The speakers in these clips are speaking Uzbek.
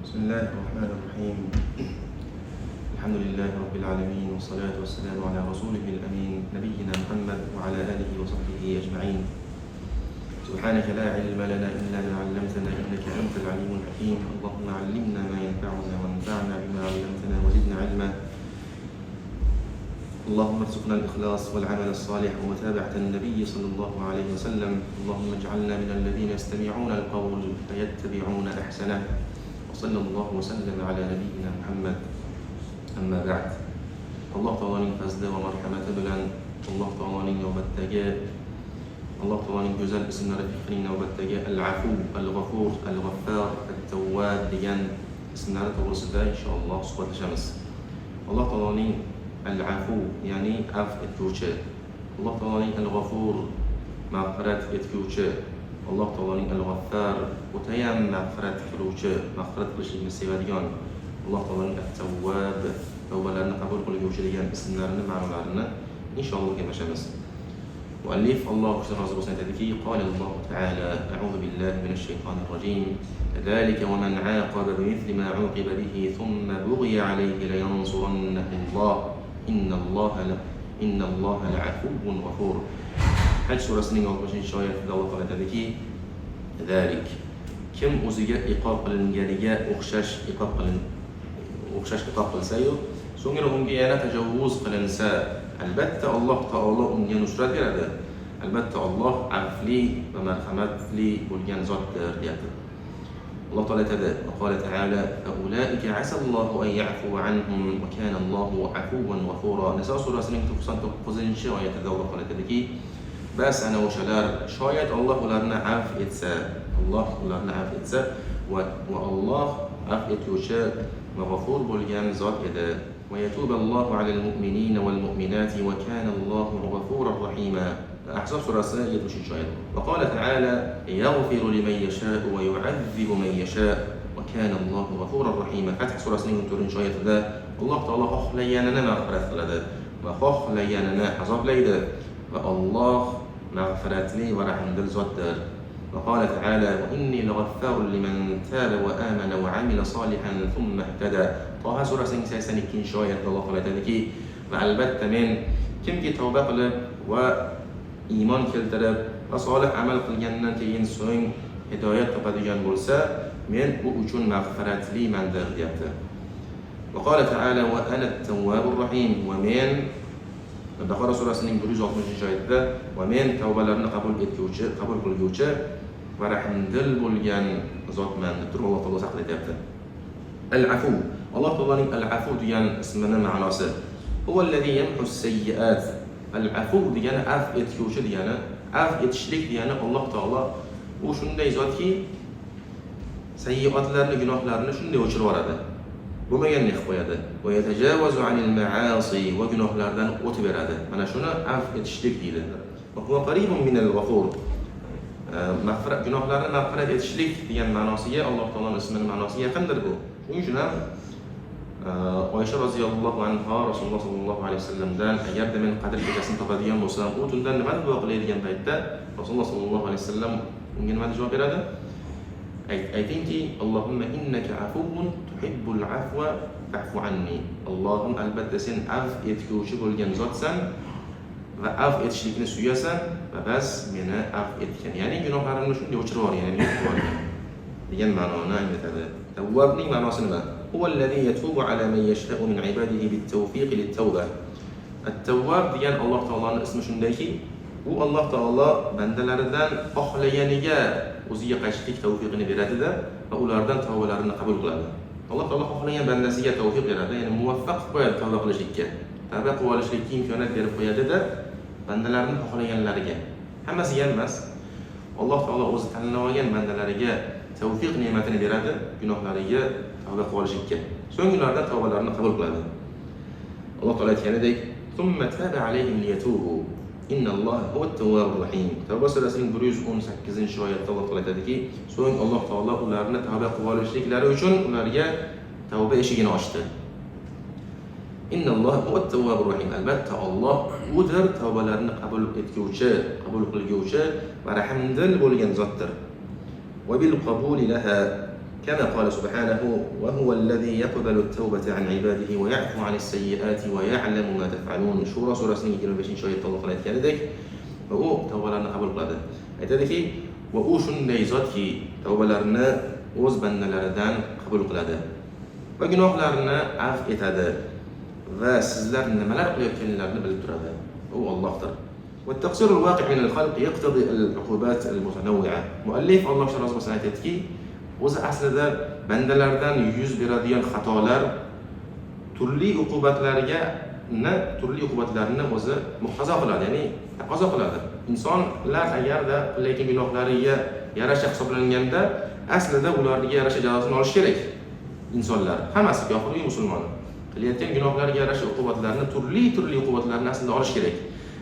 بسم الله الرحمن الرحيم. الحمد لله رب العالمين، والصلاة والسلام على رسوله الأمين نبينا محمد وعلى آله وصحبه أجمعين. سبحانك لا علم لنا إلا ما علمتنا إنك أنت العليم الحكيم. اللهم علمنا ما ينفعنا وانفعنا بما علمتنا وزدنا علما. اللهم ارزقنا الإخلاص والعمل الصالح ومتابعة النبي صلى الله عليه وسلم. اللهم اجعلنا من الذين يستمعون القول فيتبعون أحسنه. وصلى الله وسلم على نبينا محمد. أما بعد. Allah Teala'nın fazlı ve merhameti bilen Allah Teala'nın növbətdəki Allah Teala'nın gözəl isimləri fikrinin növbətdəki El-Afu, El-Gafur, El-Gaffar, El-Tevvab deyən isimləri doğrusunda inşallah suhbətləşəmiz. Allah Teala'nın El-Afu, yəni af etgücü. Allah Teala'nın El-Gafur, mağfiret etgücü. Allah Teala'nın El-Gaffar, o'tayam mağfiret qiluvchi, mağfiret qilishlikni sevadigan. Allah Teala'nın El-Tevvab, tövbələrini qəbul qiluvchi degan isimlərini, ma'nolarini inşallah o'rganishamiz. Muallif Alloh uchun rozi bo'lsin aytadiki: Qala Ta'ala, a'udhu billahi minash shaytonir rojim. Zalika wa man 'aqaba bimithli ma 'uqiba bihi thumma bughiya 'alayhi la yansurannahu Allah. Innalloha la'afuwwun ghafur. Haj surasining 60-oyatida Alloh taolo aytadiki: Zalik, kim o'ziga iqob qilinganiga o'xshash iqob qilsa-yu, so'ngra unga yana tajovuz qilinsa, albatta Alloh taolo unga nusrat beradi. Albatta Alloh afli va marhamatli bo'lgan zotdir deyapti. Alloh taolo aytadi: Qala ta'ala, fa ulaika asallohu an ya'fu anhum va kana Allohu afuwan ghafura. Nisa surasining 99-oyatida Alloh taolo aytadiki: bas ana o'shalar, shoyat Alloh ularni afv etsa, va Alloh afv etuvchi va g'afur bo'lgan zot edi. Va yatuballohu alal mu'minina wal mu'minati va kana Allohu g'afurar rahima. Ahzob surasi 70-oyat. Va qala ta'ala, yaghfiru liman yasha'u va yu'adhibu man yasha'u va kana Allohu g'afurar rahima. Fath surasining 14-oyatida Alloh taolo xohlaganini mag'firat qiladi va xohlaganini azoblaydi va Alloh mag'firatli va rahmdil zotdir. وقال تعالى: وإني لغفار لمن تاب وآمن وعمل صالحا ثم اهتدى. Toha surasining 82-oyatida Alloh taolo aytadiki: va albatta men kimki tavba qilib va iymon keltirib va solih amal qilgandan keyin so'ng hidoyat topadigan bo'lsa, men u uchun mag'firatlimandir deyapti. وقال تعالى: وأنا التواب الرحيم. va men Baqara surasining 160-oyatida va men tavbalarni qabul qilguvchi va rahmdil bo'lgan zotman deb turib Alloh taolo haqida aytibdi. Al-Afu. Alloh taoloning Al-Afu degan ismining ma'nosi huwa allazi yamhu as-sayyi'at. Al-Afu degani af etguvchi degani, af etishlik degani Alloh taolo u shunday zotki, sayyi'atlarni, gunohlarni shunday o'chirib yuboradi. Bo'lmaganini qilib qo'yadi. Va yatajavazu anil ma'asi, va gunohlardan o'tib beradi. Mana shuni af etishlik deydi. Va huwa qaribun minal ghafur. Mag'firat, gunohlarni mag'firat etishlik degan ma'nosiga Alloh taoloning ismining ma'nosiga yaqindir bu. Shuning uchun ham Oysha roziyallohu anha Rasululloh sollallohu alayhi vasallamdan agarda men qadr kechasini topadigan bo'lsam, u tundan nima duo qilay degan paytda Rasululloh sollallohu alayhi vasallam unga nima javob beradi? Aytingki: Allohumma innaka afuwwun tuhibbul afwa fa'fu anni. Allohim, albatta sen afv etguvchi bo'lgan zotsan va afv etishlikni suyasan va bas meni afv etgan. Ya'ni gunohlarimni shunday o'chirib yuborgan degan ma'noni anglatadi. Tawwabning ma'nosi nima? Huwa allazi yatubu ala man yasha'u min ibadihi bit-tawfiq lit-tawbah. At-Tawwab degan Alloh taoloning ismi shundayki, u Alloh taolo bandalaridan xohlaganiga o'ziga qaytishlik tavfiqini beradi-da va ulardan tavbalarini qabul qiladi. Alloh taolo xohlagan bandasiga tavfiq beradi, ya'ni muvaffaq qo'yadi tavba qilishlikka. Tavba qilib olishlikka imkoniyat berib qo'yadi-da bandalarining xohlaganlariga. Hammasiga emas. Alloh taolo o'zi tanlab olgan bandalariga tavfiq ne'matini beradi, gunohlariga tavba qilib olishlikka. So'ng ulardan tavbalarini qabul qiladi. Alloh taolo aytganidek: "Thumma taba alayhim liyatubu. Innalloha huvat-tawwabur rahim." Tavba surasining 118-oyatida Alloh taolo aytadiki, so'ng Alloh taolo ularni tavba qilib olishliklari uchun ularga tavba eshigini ochdi. Innalloha huvat-tawwabur rahim. Albatta Alloh udir tavbalarni qabul qilguvchi va rahmdil bo'lgan zotdir. Va bil qabuli laha كما قال سبحانه وهو الذي يقبل التوبة عن عباده ويعفو عن السيئات ويعلم ما تفعلون. Shura surasining 25-oyatda Alloh taolo aytganidek, va u tavbalarni qabul qiladi. Aytadiki, va u shunday zotki, tavbalarni o'z bandalaridan qabul qiladi va gunohlarni afv etadi va sizlar nimalar qilayotganlarini bilib turadi. U Allohdir. والتقصير الواقع من الخلق يقتضي العقوبات المتنوعة. Muallif Alloh shariat asosida aytadiki, o'zi aslida bandalardan yuz beradigan xatolar turli uqubatlarni o'zi muqtazo qiladi, ya'ni taqozo qiladi. Insonlar agarda qilayotgan gunohlariga yarasha hisoblanganda, aslida ularga yarasha jazosini olish kerak. Insonlar hammasi, kofir va musulmon, qilayotgan gunohlariga yarasha uqubatlarni, turli uqubatlarni aslida olish kerak.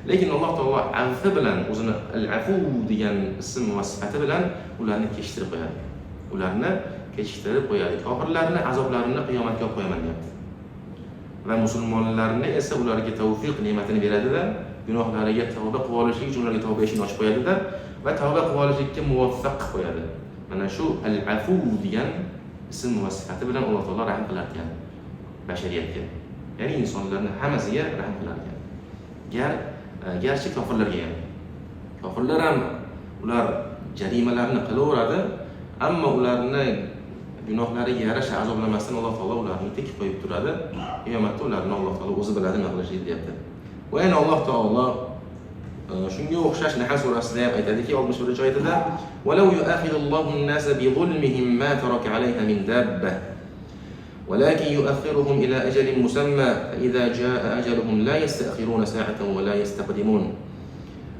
Lekin Alloh taolo afvi bilan, o'zini al-afu degan ism va sifati bilan ularni kechirib qo'yadi. Ularni kechirib qo'yadi. Kofirlarni azoblarini qiyomatga olib qo'yaman deyapti. Va musulmonlarni esa ularga tavfiq ne'matini beradi-da, gunohlariga tavba qilib olishlik uchun ularga tavba eshigini ochib qo'yadi-da va tavba qilib olishlikka muvaffaq qilib qo'yadi. Mana shu al-afu degan ism va sifati bilan Alloh taolo rahim qilar ekan bashariyatga. Ya'ni insonlarning hammasiga rahim qilar ekan. Garchi kofirlarga ham. Kofirlar ham ular jarimalarni qilaveradi, ammo ularni gunohlariga yarasha azoblamasdan Alloh taolo ularni tik qo'yib turadi. Qiyomatda ularni Alloh taolo o'zi biladi nima qilishni deyapti. Va yana Alloh taolo shunga o'xshash Nahl surasida ham aytadiki, 61-oyatida: "Va law yu'akhidullohu an-nasa bi zulmihim ma taraka 'alayha min dabba, ولكن يؤخرهم إلى أجل مسمى فإذا جاء أجلهم لا يستأخرون ساعة ولا يستقدمون."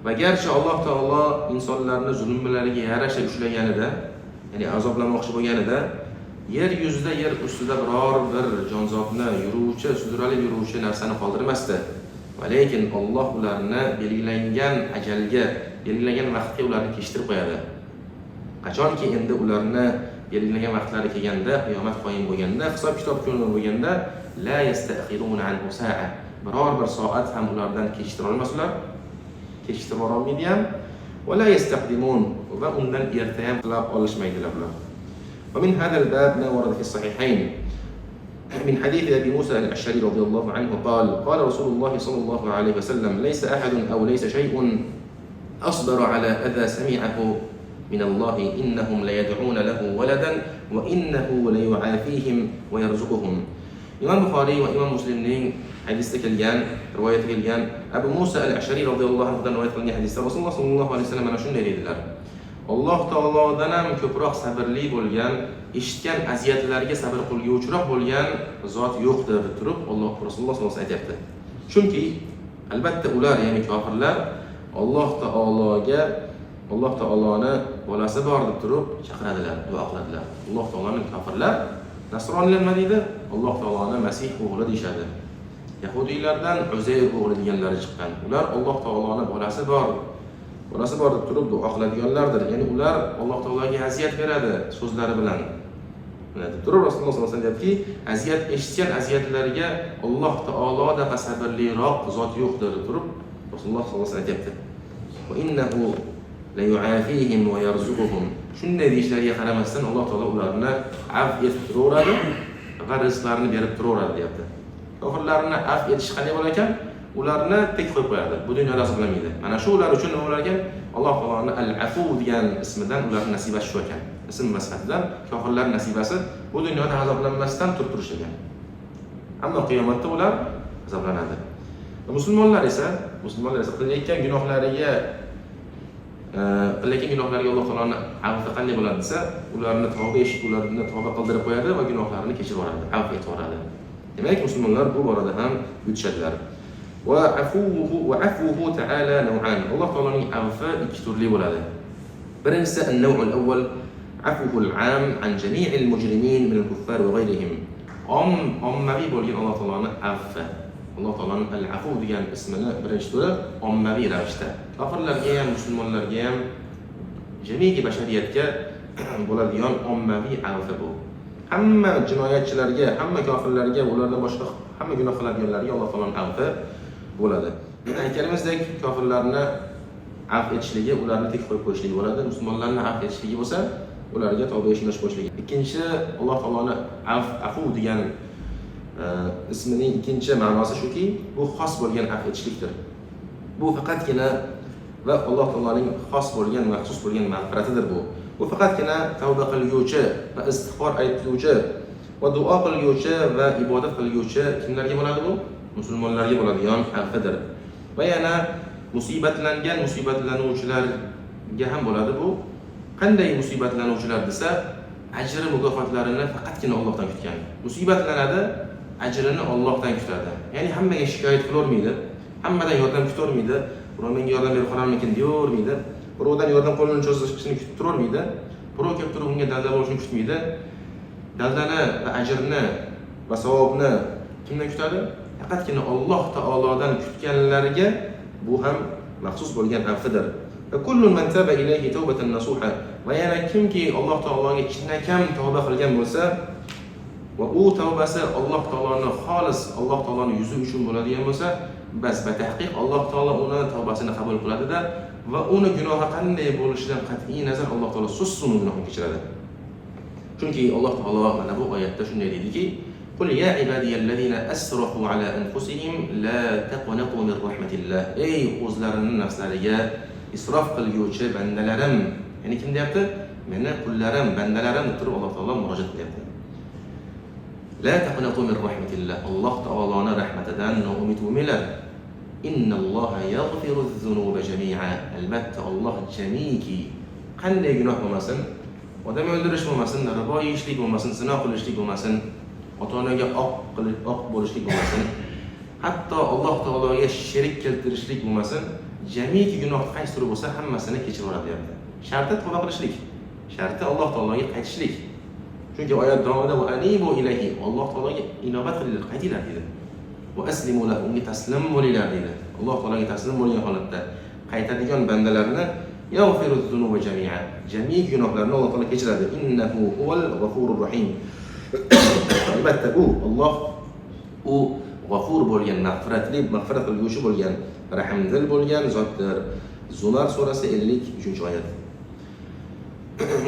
Va garchi Alloh taolo insonlarni zulmlariga yarasha ushlaganida, ya'ni azoblamoqchi bo'lganida, yer yuzida, yer ustida biror bir jonzotni yuruvchi, sudralib yuruvchi narsani qoldirmasdi. Va lekin Alloh ularni belgilangan ajalga, belgilangan vaqtga ularni kechirib qo'yadi. Qachonki endi ularni belgilangan vaqtlari kelganda, qiyomat qoyim bo'lganda, hisob kitob kuni bo'lganda, la yastakhiruna anhu sa'a. Biror bir soat ham ulardan kechirib olmaslar, kechirib olmaydi ham, va la yastaqdimun, va undan erta ham qilib olishmaydilar ular. Va min hada al-bab ma warada fi as-sahihayn من حديث أبي موسى الأشعري رضي الله عنه قال: قال رسول الله صلى الله عليه وسلم: ليس أحد أو ليس شيء أصبر على أذى سمعه من الله إنهم ليدعون له ولدا وإنه ليعافيهم ويرزقهم. İmam Buxoriy va Imom Muslimning hadisda kelgan, rivoyatga kelgan Abu Musa al-Ash'ari radhiyallohu anhu dan rivoyat qilingan hadisda Rasululloh sallallohu alayhi vasallam mana shunday dedilar: Alloh taolodan ham ko'proq sabrli bo'lgan, eshitgan aziyatlarga sabr qilguvchiroq bo'lgan zot yo'qdir deb turib Rasululloh sallallohu alayhi vasallam aytibdi. Chunki albatta ular, ya'ni kofirlar, Alloh taoloni bolasi bor deb turib chaqiradilar, duo qiladilar. Alloh taoloni kofirlar, nasroniylar nima deydi? Alloh taoloni Masih o'g'li deyshadi. Yahudiylardan Uzayr o'g'li deganlari chiqqan. Ular Alloh taoloni bolasi bor deb turib duo qiladiganlardir. Ya'ni ular Alloh taologa aziyat beradi so'zlari bilan. Deb turib Rasululloh sollallohu alayhi vasallam aytdiki, aziyat eshitgan aziyatlariga Alloh taoloda sabrliroq zot yo'qdir deb turib Rasululloh sollallohu alayhi vasallam aytibdi. Va innahu la yu'afihim va yarzuquhum. Shunday deyishlariga qaramasdan Alloh taolo ularni afv etib turaveradi va rizqlarini berib turaveradi deyapti. Kofirlarni afv etish qanday bo'lar ekan? Ularni tek qo'yib qo'yadi. Bu dunyoda azoblamaydi. Mana shu ular uchun nima bo'lar ekan? Alloh taoloning al-afu degan ismidan ularning nasibasi shu ekan. Ism va sifatdan kofirlar nasibasi bu dunyoda azoblanmasdan turib turish ekan. Ammo qiyomatda ular azoblanadi. Musulmonlar esa qilayotgan gunohlariga Alloh taoloning afvi qanday bo'ladi desa, ularni tavba qildirib qo'yadi va gunohlarini kechirib yuboradi, afv etib yuboradi. Demak, musulmonlar bu borada ham yutishadilar. Va afvuhu ta'ala naw'an. Alloh taoloning afvi ikki turli bo'ladi. Birinchisi an-naw'ul awwal afvuhu al-'am an jami'il mujrimin min al-kuffar va ghayrihim. Ommaviy bo'lgan Alloh taoloning afvi. Alloh taoloning al-afu degan ismini birinchi turi ommaviy ravishda kofirlarga ham, musulmonlarga ham, jamiki bashariyatga bo'ladigan ommaviy afvi bu. Hamma jinoyatchilarga, hamma kofirlarga, ulardan boshqa hamma gunoh qiladiganlarga Alloh taoloning afvi bo'ladi. Aytganimizdek, kofirlarni afv etishligi, ularni tek qo'yib qo'yishligi bo'ladi. Musulmonlarni afv etishligi bo'lsa, ularga tobe ishlash boshlagan. Ikkinchi, Alloh taoloni afu degan ismining ikkinchi ma'nosi shuki, bu xos bo'lgan afv etishlikdir. Bu faqatgina va Alloh taoloning xos bo'lgan, maxsus bo'lgan mag'firatidir bu. Bu faqatgina tavba qilguvchi va istig'for aytuvchi va duo qilguvchi va ibodat qilguvchi kimlarga bo'ladi bu? Musulmonlarga bo'ladigan afvdir. Va yana musibatlanuvchilarga ham bo'ladi bu. Qanday musibatlanuvchilar desa, ajri mukofotlarini faqatgina Allohdan kutgan. Musibatlanadi, ajrini Allohdan kutadi. Ya'ni hammaga shikoyat qilolmaydi, hammadan yordam kutolmaydi, birov menga yordam berib qolarmikin deyormaydi, birovdan yordam qo'lini cho'zishini kutib turolmaydi, birov kelib turib unga dalda bo'lishini kutmaydi. Daldani va ajrni va savobni kimdan kutadi? Faqatgina Alloh taolodan kutganlarga bu ham maxsus bo'lgan afvdir. Va kullun man taba ilayhi tawbatan nasuha. Va yana kimki Alloh taologa chinakam tavba qilgan bo'lsa va u tavbasi Alloh taoloning xolis, Alloh taoloning yuzi uchun bo'ladigan bo'lsa, bas batahqiq Alloh taolo uni tavbasini qabul qiladi-da va uni gunohi qanday bo'lishidan qat'iy nazar Alloh taolo so'zsiz gunohini kechiradi. Chunki Alloh taolo mana bu oyatda shunday dediki: "Qul ya ibadiyallazina asrafu ala anfusihim la taqnatu min rahmatillah." Ey o'zlarining nafslariga isrof qilguvchi bandalarim, ya'ni kim deyapti? Meni qullarim, bandalarim deb turib Alloh taolo murojaat qilyapti. La taqnatu min rahmatillah. Alloh taoloning rahmatidan noumid bo'lmanglar. Innalloha yaghfiru az-zunuba jami'a. Albatta Alloh jamiki. Qanday gunoh bo'lmasin, odam o'ldirish bo'lmasin, ribo yeyishlik bo'lmasin, zino qilishlik bo'lmasin, ota-onaga oq bo'lishlik bo'lmasin, hatto Alloh taologa sherik keltirishlik bo'lmasin, jamiki gunoh qaysi turi bo'lsa hammasini kechirib yuboradi deyapti. Sharti tavba qilishlik, sharti Alloh taologa qaytishlik. Chunki oyat davomida va anibu ilayhi, Alloh taologa inobat qilinglar, qaytinglar dedi. Va aslimu lahu, unga taslim bo'linglar dedi. Alloh taologa taslim bo'lgan holatda qaytadigan bandalarni yaghfiru zunuba jami'a, jami gunohlarni Alloh taolo kechiradi. Innahu huval g'afurur rahim. Albatta Alloh g'afur bo'lgan, mag'firat qilguvchi bo'lgan, rahmdil bo'lgan zotdir. Zumar surasi 53-oyat.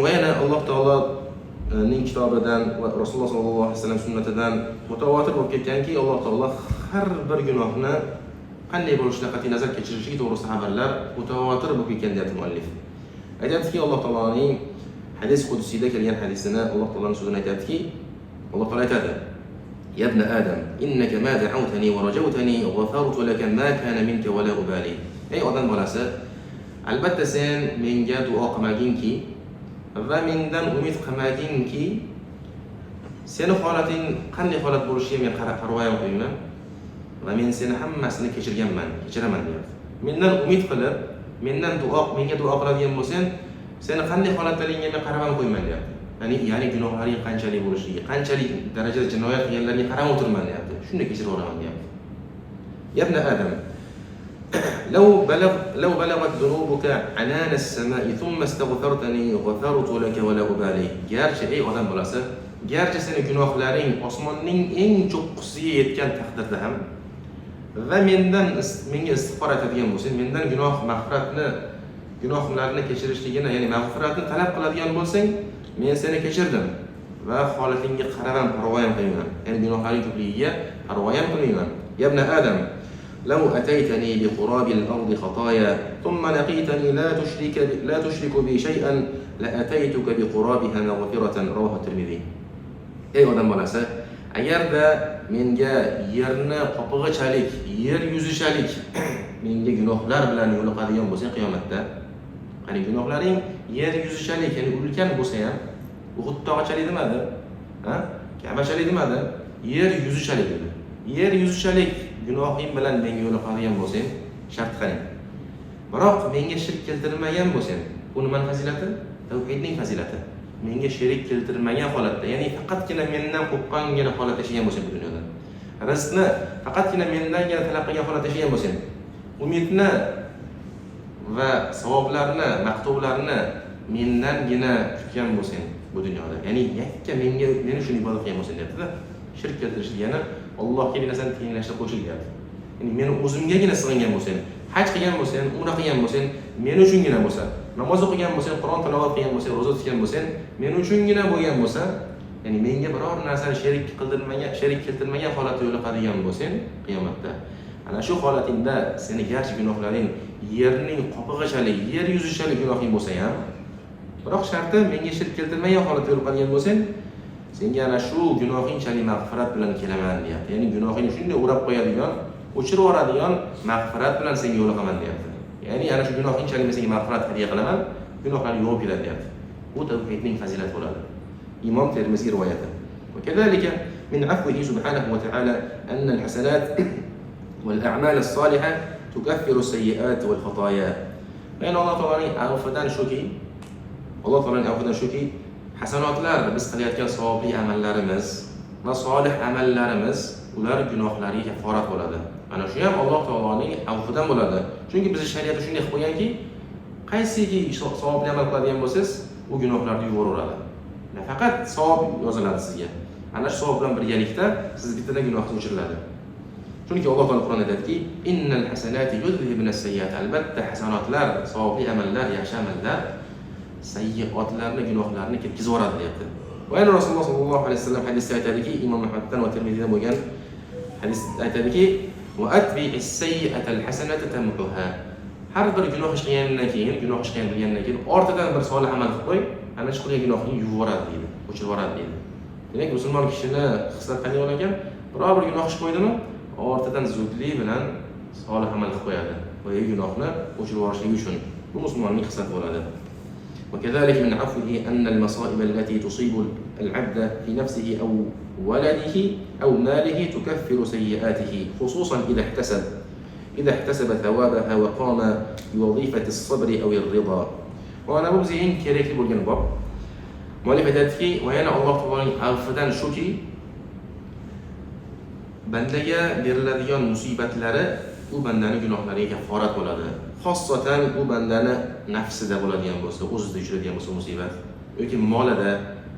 Va yana Alloh taoloning kitobidan va Rasululloh sollallohu alayhi vasallam sunnatidan mutawatir bo'lib ketganki, Alloh taolo har bir gunohni qanday bo'lishidan qat'iy nazar kechirishi to'g'risida xabarlar mutawatir bo'lib ketgan deyapti muallif. Aytadiki, Alloh taoloning hadis qudsiyda kelgan hadisini Alloh taoloning so'zini aytadiki, Alloh taolo aytadi: "Ya ibn Adam, innaka ma da'awtani wa rajawtani ghafartu laka ma kana minka wa la ubali." Ey odam bolasi, albatta sen menga duo qilmaginki va mendan umid qilmaginki, seni holating qanday holat bo'lishiga men parvo ham qilmayman va men seni hammasini kechiraman deyapti. Mendan umid qilib, menga duo qiladigan bo'lsang, seni qanday holatdaligingga men qarab ham qo'ymayman deyapti. Ya'ni gunohlaring qanchalik bo'lishiga, qanchalik darajada jinoyat qilganlarga qarab o'tirman deyapti. Shunday kechirib olaman deyapti. Ya ibn Adam, law balagat dhunubuka anan as-sama'i thumma astaghfartani ghafartu laka wa la ubali. Garchi ey odam bolasi, garchi seni gunohlaring osmonning eng cho'qqisiga yetgan taqdirda ham va menga istig'for aytadigan bo'lsang, mendan gunohlarni kechirishligini, ya'ni mag'firatni talab qiladigan bo'lsang, men seni kechirdim va holatingga qarab ham parvo ham qilmayman. Ya'ni gunohlaring ko'pligiga parvo ham qilmayman. Ya ibn Adam, law ataytani bi qurabil ardi khataya thumma laqitani la tushriku bi shay'an la ataytuka bi qurabiha maghfiratan, rawahu Tirmidhi. Ey odam bolasi, agarda menga yerni qopig'ichalik, yer yuzichalik menga gunohlar bilan yo'liqadigan bo'lsang qiyomatda, qani gunohlaring yer yuzichalik, ya'ni ulkan bo'lsa ham, Uhud tog'achalik demadi, Ka'bachalik demadi, yer yuzichalik dedi. Yer yuzichalik gunohing bilan menga yo'liqadigan bo'lsang, shart qaring. Biroq menga shirk keltirmagan bo'lsang, bu nimaning fazilati? Tavhidning fazilati. Menga sherik keltirmagan holatda, ya'ni faqatgina mendan qo'rqqangina holatda yashagan bo'lsang bu dunyoda. Rizqni faqatgina mendangina talab qilgan holatda yashagan bo'lsang, umidni va savoblarni, maqtovlarni mendangina kutgan bo'lsang bu dunyoda. Ya'ni yakka meni shuni ibodat qilgan bo'lsang deyapti-da. Shirk keltirish degani Allohga bir narsani tenglashtirib qo'yish deyapti. Ya'ni meni o'zimgagina sig'ingan bo'lsang, haj qilgan bo'lsan, umra qilgan bo'lsan, men uchungina bo'lsa, namoz o'qigan bo'lsan, Qur'on tilovat qilgan bo'lsan, ro'za tutgan bo'lsan, men uchungina bo'lgan bo'lsa, ya'ni menga biror narsani sherik keltirmagan holatda yo'liqadigan bo'lsang, qiyomatda ana shu holatingda seni garchi gunohlaring yerning qopig'ichalik, yer yuzichalik gunohing bo'lsa ham, biroq sharti menga shirk keltirmagan holatda yo'liqadigan bo'lsang, senga ana shu gunohingchalik mag'firat bilan kelaman deyapti. Ya'ni gunohingni shunday o'rab qo'yadigan, o'chirib yuboradigan mag'firat bilan senga yo'liqaman deyapti. Ya'ni ana shu gunohingchalik men senga mag'firat hadya qilaman, gunohlaring yuvib keladi deyapti. Bu tavhidning fazilati bo'ladi. إمام ترمذي روايته. وكذلك من عفوه سبحانه وتعالى أن الحسنات والأعمال الصالحة تكفر السيئات والخطايا. بين الله تعالى عفدان شوكي الله تعالى عفدان شوكي حسنات لار biz qilayotgan savobli amallarimiz va solih amallarimiz ular gunohlariga kaforat bo'ladi. Mana shu ham Alloh taoloning afvidan bo'ladi. Chunki biz shariatda shunday qilib qo'yganki, qaysiki savobli amal qiladigan bo'lsangiz, u gunohlarni yuvaveradi. Faqat savob yoziladi sizga. Ana shu savob bilan birgalikda siz bittadan gunohingiz o'chiriladi. Chunki Alloh taolo Qur'onda aytadiki, innal hasanati yudhibuna sayyi'at. Albatta hasanatlar, savobli amallar, yaxshi amallar sayyi'atlarni, gunohlarni ketkizib yuboradi deyapti. Va yana Rasululloh sollallohu alayhi vasallam hadisda aytadiki, Imom Ahmaddan va Tirmiziydan bo'lgan hadisda aytadiki, va atbi'is sayyi'ata al-hasanata tamhuha. Har bir gunoh ish qilgandan keyin, gunoh ish qilgandan keyin ortidan bir solih amal qilib qo'y, ana shu qilgan gunohni yuvib yuboradi deydi, o'chirib yuboradi deydi. Demak, musulmon kishini xislat qanday bo'lar ekan? Biror bir gunoh ish qo'ydimi, ortidan zudlik bilan solih amal qilib qo'yadi. Va gunohni o'chirib yuborishligi uchun bu musulmonning xislati bo'ladi. وكذلك من عفوه أن المصائب التي تصيب العبد في نفسه أو ولده أو ماله تكفر سيئاته خصوصا إذا احتسب ثوابها وقام بوظيفة الصبر أو الرضا. وأنا ببزين كريك بولجن باب مؤلف aytadiki, va yana Alloh taoloning afvidan shuki, bandaga beriladigan musibatlari u bandaning gunohlariga kaforat bo'ladi. Xossatan u bandani nafsida bo'ladigan bo'lsa, o'zida uchraydigan bo'lsa musibat, yoki molida,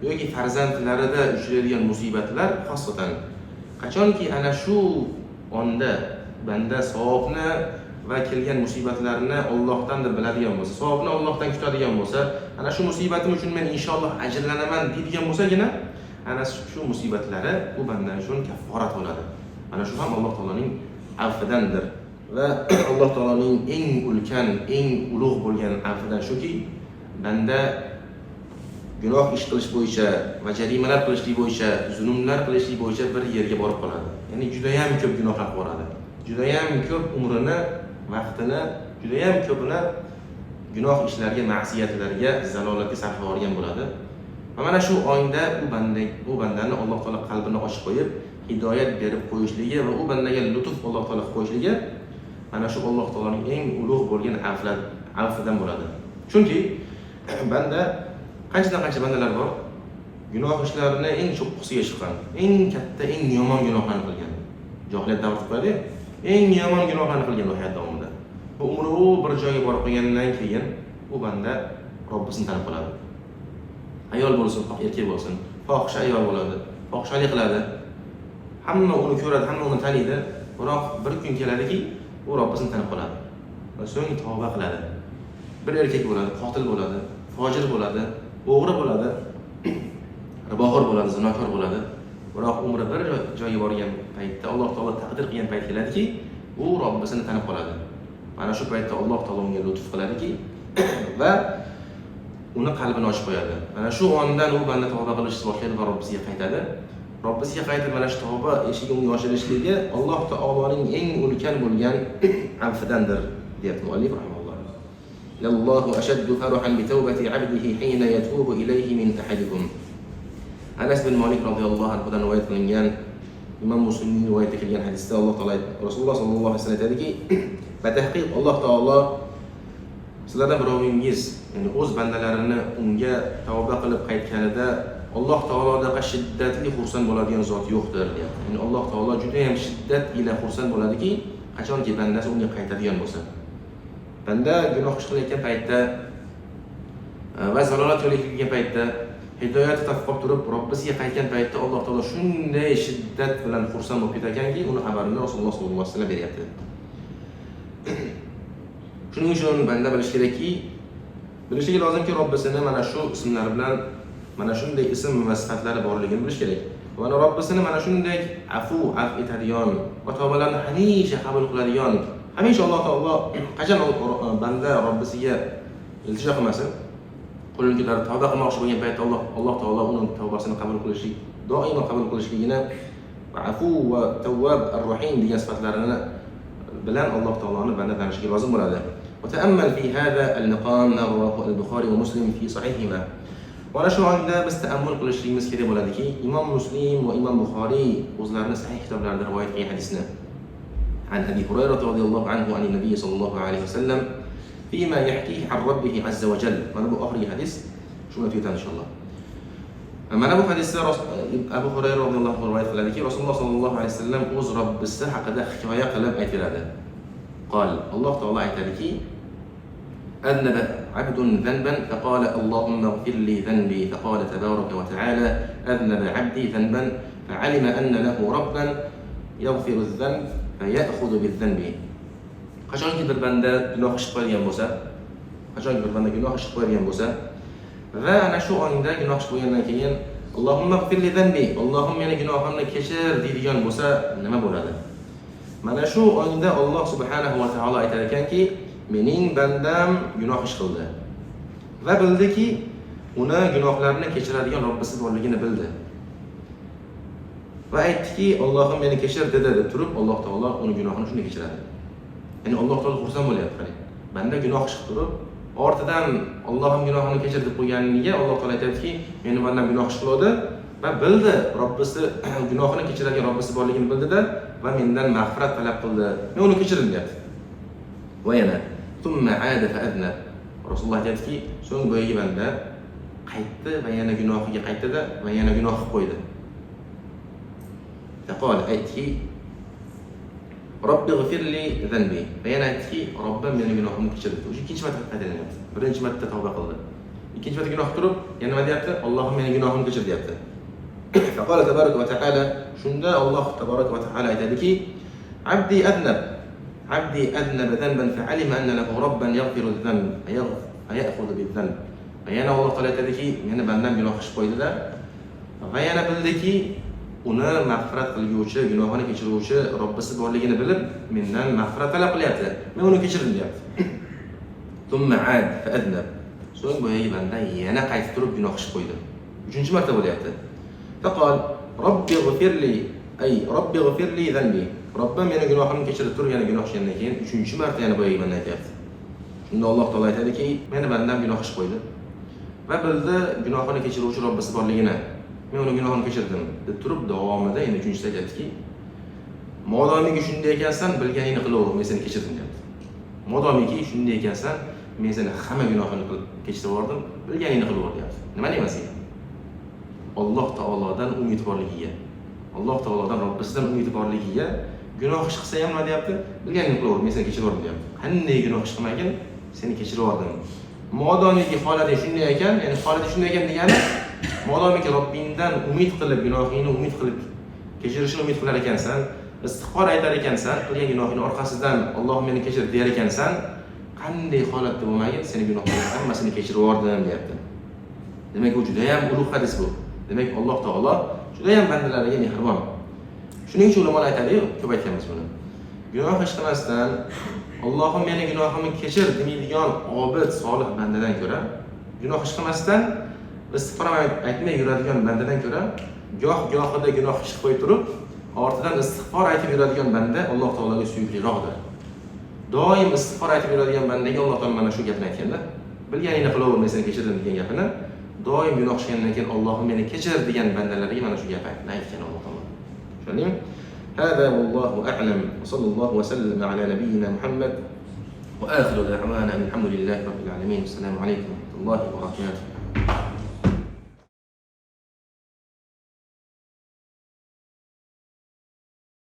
yoki farzandlarida uchraydigan musibatlar xossatan qachonki ana shu onda banda savobni va kelgan musibatlarni Allohdan deb biladigan bo'lsa, savobni Allohdan kutadigan bo'lsa, ana shu musibatim uchun men inshaalloh ajrlanaman deydigan bo'lsagina, ana shu musibatlari u banda uchun kaforat bo'ladi. Mana shu ham Alloh taoloning afvidandir. Va Alloh taoloning eng ulkan, eng ulug' bo'lgan afvidan shuki, banda gunoh ish qilish bo'yicha va jarimalar qilishlik bo'yicha, zulmlar qilishlik bo'yicha bir yerga borib qoladi. Ya'ni juda ham ko'p gunohlar qiladi. Juda ham ko'p umrini, vaqtini, juda ham ko'pini gunoh ishlarga, ma'siyatlarga, zalolatga sarflab yuborgan bo'ladi. Va mana shu o'yinda u bandani Alloh taolo qalbini ochib qo'yib, hidoyat berib qo'yishligi va u bandaga lutf Alloh taolo qilib qo'yishligi mana shu Alloh taoloning eng ulug' bo'lgan afvidan bo'ladi. Chunki banda qancha bandalar bor, gunoh ishlarini eng cho'qqisiga chiqqan, eng katta, eng yomon gunohlarni qilgan. Johiliyat davrida qo'yadi, eng yomon gunohlarni qilgan hayot davomida. Bu umri bir joyga borib qolgandan keyin u banda Robbisini tanib qoladi. Ayol bo'lsin, erkak bo'lsin, fohisha ayol bo'ladi, fohishalik qiladi. Hamma uni ko'radi, hamma uni taniydi, biroq bir kun keladiki, u Robbisini tanib qoladi. Va so'ng tavba qiladi. Bir erkak bo'ladi, qotil bo'ladi, fojir bo'ladi, o'g'ri bo'ladi, riboxo'r bo'ladi, zinokor bo'ladi. Biroq umri bir joyga borgan paytda Alloh taolo taqdir qilgan payt keladiki, u Robbisini tanib qoladi. Mana shu paytda Alloh taolo unga lutf qiladiki va uni qalbini ochib qo'yadi. Mana shu ondan u banda tavba qilishni boshlaydi va Robbisiga qaytadi. Robbisiga qaytib mana shu tavba eshigini unga ochilishligi Alloh taoloning eng ulkan bo'lgan afvidandir, deyapti muallif rahimahulloh. Allohu ashaddu farahan bi tawbati 'abdihi hina yatubu ilayhi min ahadikum. Anas bin Malik radhiyallohu anhu dan rivoyat qilingan Imom Muslimning rivoyat qilgan hadisda Alloh taolo Rasululloh sollallohu alayhi vasallam aytadiki, "Batahqiq Alloh taolo sizlardan birovingiz, ya'ni o'z bandalarini unga tavba qilib qaytganida Alloh taolodaqa shiddatli xursand bo'ladigan zot yo'qdir" deyapti. Ya'ni Alloh taolo juda ham shiddat ila xursand bo'ladiki, qachonki bandasi unga qaytadigan bo'lsa. Banda gunoh ish qilayotgan paytda va zalolat yo'liga kirgan paytda hidoyatni topib turib, Robbisiga qaytgan paytda Alloh taolo shunday shiddat bilan xursand bo'lib ketaganki, uni xabarini Rasululloh sollallohu alayhi vasallam beryapti. Shuning uchun banda bilish kerakki, bilishligi lozimki Robbisini mana shu ismlari bilan mana shunday ism va sifatlari borligini bilish kerak. Va Robbisini mana shunday afv etadigan va tavbalarni hamisha qabul qiladigan, hamisha Alloh taolo qachon banda Robbisiga iltijo qilmasin, qo'lini ko'tarib tavba qilmoqchi bo'lgan paytda Alloh taolo uning tavbasini qabul qilishlik, doimo qabul qilishligini va afv va tawwab ar-rahim degan sifatlarini bilan Alloh taoloni banda tanishiga lozim bo'ladi. Va ta'ammal fi hada al-maqam rawahu al-Bukhari va Muslim fi sahihima. Mana shu o'rinda biz ta'ammul qilishligimiz kerak bo'ladiki, Imom Muslim va Imom Buxoriy o'zlarining sahih kitoblarida rivoyat qilgan hadisni عن أبي هريرة رضي الله عنه عن النبي صلى الله عليه وسلم فيما يحكيه عن ربه عز وجل. من أبو آخر حديث شو ما فيه إن شاء الله. من أبو حديث أبو هريرة رضي الله عنه رواية قال رسول الله صلى الله عليه وسلم أزرب بالساحة قد حكاية قلب أيتلاده. قال الله تعالى أيتلكي أذنب عبد ذنبا فقال اللهم اغفر لي ذنبي فقال تبارك وتعالى أذنب عبدي ذنبا فعلم أن له ربا يغفر الذنب فيأخذ بالذنب. Qachonki bir banda gunoh ish qilgan bo'lsa, va ana shu o'rinda gunoh ish qilgandan keyin Allohumma ighfir li dhanbi, Allohim meni gunohimni kechir deydigan bo'lsa, nima bo'ladi? Mana shu o'rinda Alloh subhanahu va taolo aytar ekanki, mening bandam gunoh ish qildi va bildiki, uni gunohlarini kechiradigan Robbisi borligini bildi. Va aytdiki, Allohim meni kechir dedi deb turib, Alloh taolo uni gunohini shunday kechiradi. Ya'ni Alloh taolo xursand bo'lyapti, qarang. Banda gunoh ish qilib turib, ortidan Allohim gunohini kechir deb qo'yganiga Alloh taolo aytadiki, meni bandam gunoh ish qildi va bildi, Robbisi gunohini kechiradigan Robbisi borligini bildida va mendan mag'firat talab qildi. Men uni kechirdim deyapti. Va yana thumma aada fa adna. Rasululloh aytadiki, so'ng boyagi banda qaytdi va yana gunohiga qaytdi-da va yana gunoh qilib qo'ydi. Faqal aytki, Robbi ighfir li dhanbi. Va yana aytki, Robbim meni gunohimni kechir dedi. O'sha ikkinchi marta qaytadi. Birinchi marta tavba qildi. Ikkinchi marta gunoh qilib, yana nima deyapti? Allohim meni gunohimni kechir deyapti. Faqala tabaraka va taala, shunda Alloh tabaraka va taala aytadiki, Abdi adnaba dhanban fa'alima anna lahu robban yaghfiru adh-dhanb fayakhudhu bidh-dhanb. Va yana Alloh taolo aytadiki, meni bandam gunoh qilib qo'ydi-da va yana bildiki, uni mag'firat qilguvchi, gunohini kechiruvchi Robbisi borligini bilib, mendan mag'firat talab qilyapti. Men uni kechirdim deyapti. Thumma aad fa adnab. So'ng boyagi banda yana qaytib turib gunoh qilib qo'ydi. Uchinchi marta bo'lyapti. Faqal Robbi ighfir li dhanbi. Robbim meni gunohimni kechirib tur, yana gunoh qilgandan keyin uchinchi marta yana boyagi banda aytayapti. Shunda Alloh taolo aytadiki, meni bandam gunoh qilib qo'ydi va bildi gunohini kechiruvchi Robbisi borligini. Men uni gunohini kechirdim deb turib davomida endi uchinchisi aytadiki, modomiki shunday ekansan, bilganingni qilaver, men seni kechirdim deyapti. Modomiki shunday ekansan, men seni hamma gunohini qilib kechirib yubordim, bilganingni qilaver deyapti. Nima deyman senga? Alloh taolodan umid borligiga, Alloh taolodan Robbisidan umid borligiga gunoh ish qilsa ham nima deyapti? Bilganingni qilaver, men seni kechirib yubordim deyapti. Qanday gunoh ish qilmagan, seni kechirib yubordim. Modomiki holating shunday ekan, ya'ni holating shunday ekan degani, modomiki Robbingdan umid qilib, gunohingni umid qilib, kechirishini umid qilar ekansan, istig'for aytar ekansan, qilgan gunohingni orqasidan Alloh meni kechir der ekansan, qanday holatda bo'lmagan, seni gunohlaring hammasini kechirib yubordim deyapti. Demak, bu juda ham ulug' hadis bu. Demak, Alloh taolo juda ham bandalariga mehribon. Shuning uchun ulamolar aytadi-ku, ko'p aytganmiz buni. Gunoh ish qilmasdan Allohim meni gunohimni kechir demaydigan obid, solih bandadan ko'ra, gunoh ish qilmasdan istig'for aytmay yuradigan bandadan ko'ra, gohida gunoh ish qo'yib turib, ortidan istig'for aytib yuradigan banda Alloh taologa suyukliroqdir. Doim istig'for aytib yuradigan bandaga Alloh taolo mana shu gapni aytganda, bilganingni qilaver, men seni kechirdim degan gapini, doim gunoh qilgandan keyin Allohim meni kechir degan bandalarga mana shu gapni aytgan Alloh taolo. Tushundingmi? هذا والله أعلم وصلى الله وسلم على نبينا محمد وآخر دعوانا الحمد لله رب العالمين. السلام عليكم ورحمة الله وبركاته.